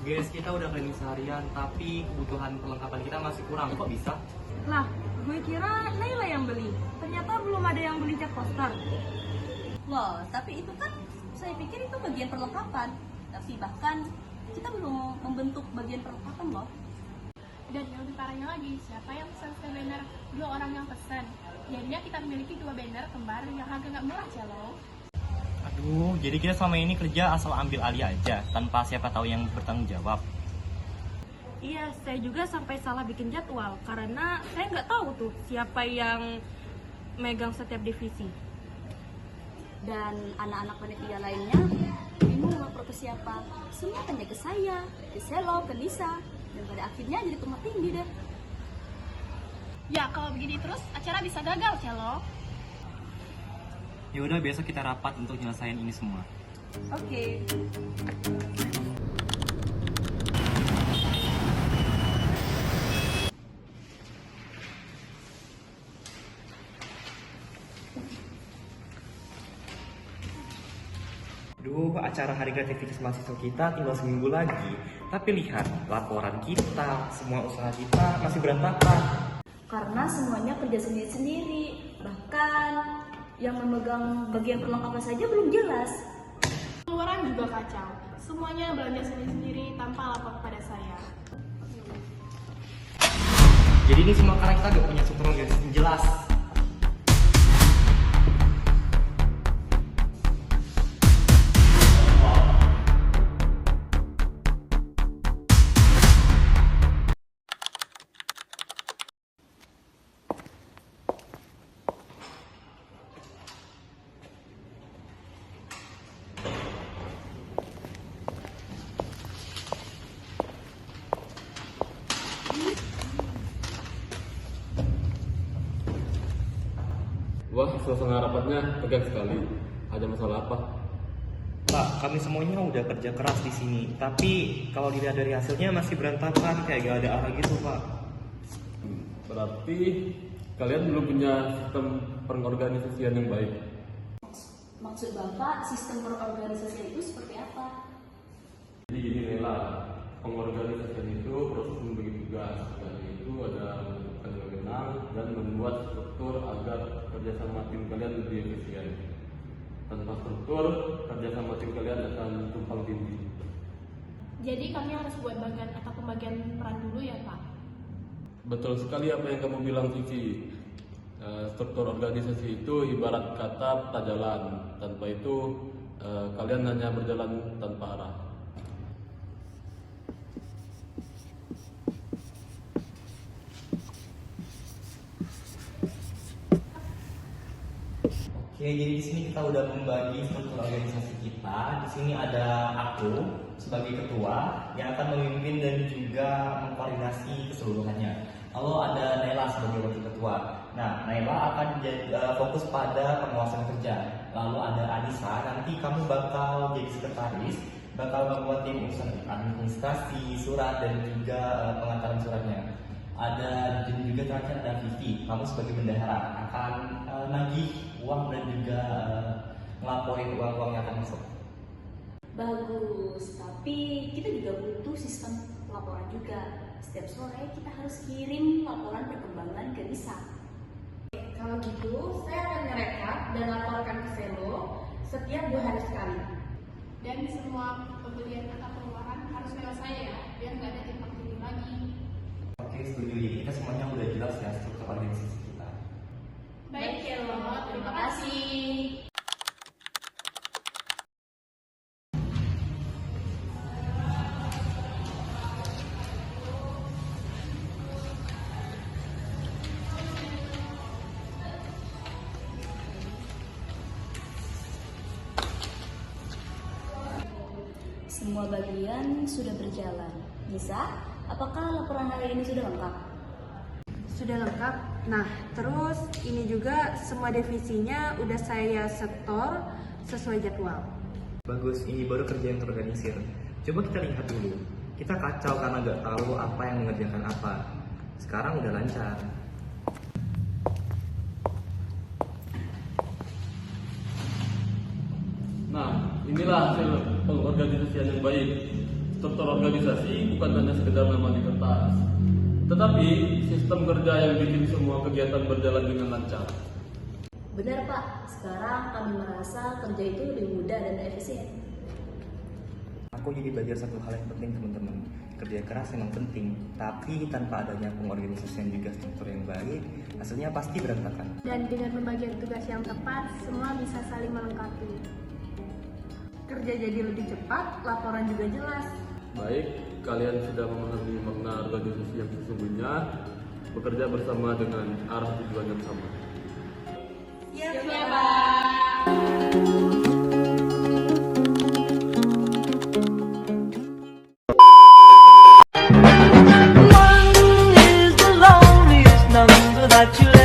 Guys, kita udah cleaning seharian, tapi kebutuhan perlengkapan kita masih kurang. Kok bisa? Lah, gue kira Naila yang beli. Ternyata belum ada yang beli cat poster. Loh, tapi itu kan saya pikir itu bagian perlengkapan. Tapi bahkan kita belum membentuk bagian perlengkapan loh. Dan yang lebih parahnya lagi, siapa yang pesan banner? 2 orang yang pesan. Jadinya kita memiliki 2 banner kembar yang harga nggak murah ya loh. Aduh, jadi kita selama ini kerja asal ambil alih aja, tanpa siapa tahu yang bertanggung jawab. Iya, saya juga sampai salah bikin jadwal karena saya nggak tahu tuh siapa yang megang setiap divisi. Dan anak-anak panitia lainnya bingung lapor ke siapa. Semua tanya ke saya, ke Selo, ke Nisa. Dan pada akhirnya jadi tumpang tindih deh. Ya, kalau begini terus acara bisa gagal ya loh. Ya udah, besok kita rapat untuk nyelesain ini semua. Oke. Duh, acara hari kreativitas mahasiswa kita tinggal seminggu lagi. Tapi lihat, laporan kita, semua usaha kita masih berantakan. Karena semuanya kerja sendiri-sendiri. Bahkan yang memegang bagian perlengkapan saja belum jelas. Pengeluaran juga kacau. Semuanya belanja sendiri-sendiri tanpa lapor pada saya. Jadi ini semua karena kita gak punya struktur organisasi yang jelas. Wah, suasana rapatnya tegang sekali. Ada masalah apa? Pak, kami semuanya udah kerja keras di sini, tapi kalau dilihat dari hasilnya masih berantakan, kayak gak ada arah gitu, Pak. Berarti kalian belum punya sistem pengorganisasian yang baik. Maksud Bapak, sistem perorganisasian itu seperti apa? Jadi gini Nela, pengorganisasian itu proses membagi tugas. Dan itu ada menentukan wewenang dan membuat struktur agar kerjasama tim kalian lebih efisien. Tanpa struktur, kerjasama tim kalian akan tumpang tindih. Jadi kami harus buat bagian atau pembagian peran dulu ya Pak? Betul sekali apa yang kamu bilang Cici. Struktur organisasi itu ibarat kata peta jalan. Tanpa itu kalian hanya berjalan tanpa arah. Oke, jadi di sini kita udah membagi struktur organisasi kita. Di sini ada aku sebagai ketua yang akan memimpin dan juga mengkoordinasi keseluruhannya. Lalu ada Naila sebagai wakil ketua. Nah, Naila akan fokus pada penguasaan kerja. Lalu ada Anissa, nanti kamu bakal jadi sekretaris, bakal membuat tim urusan administrasi, surat dan juga pengantaran suratnya. Ada dan juga terakhir ada Vivi, kamu sebagai bendahara akan nagih uang dan juga ngelaporin uang-uang yang akan masuk. Bagus, tapi kita juga butuh sistem laporan juga. Setiap sore kita harus kirim laporan perkembangan ke Nisa. Kalau gitu, saya akan ngerekap dan laporkan ke Selo setiap 2 hari sekali. Dan semua pembelian atau pengeluaran harus lewat saya ya, biar nggak ada timpang tindih lagi. Oke, setuju. Jadi kita semuanya udah jelas ya struktur organisasi kita. Baik ya loh, terima kasih. Semua bagian sudah berjalan. Nisa, apakah laporan hari ini sudah lengkap? Sudah lengkap. Nah, terus ini juga semua divisinya udah saya setor sesuai jadwal. Bagus, ini baru kerja yang terorganisir. Coba kita lihat dulu. Kita kacau karena nggak tahu apa yang mengerjakan apa. Sekarang udah lancar. Nah, inilah hasil pengorganisasian yang baik. struktur organisasi bukan hanya sekedar nama di kertas, tetapi sistem kerja yang bikin semua kegiatan berjalan dengan lancar. Benar Pak, sekarang kami merasa kerja itu lebih mudah dan efisien. Aku jadi belajar satu hal yang penting teman-teman. Kerja keras memang penting, tapi tanpa adanya pengorganisasian juga struktur yang baik, hasilnya pasti berantakan. Dan dengan pembagian tugas yang tepat, semua bisa saling melengkapi. Kerja jadi lebih cepat, laporan juga jelas. Baik, kalian sudah memahami makna organisasi yang sesungguhnya, bekerja bersama dengan arah tujuan yang sama. One is the loneliest number that you'll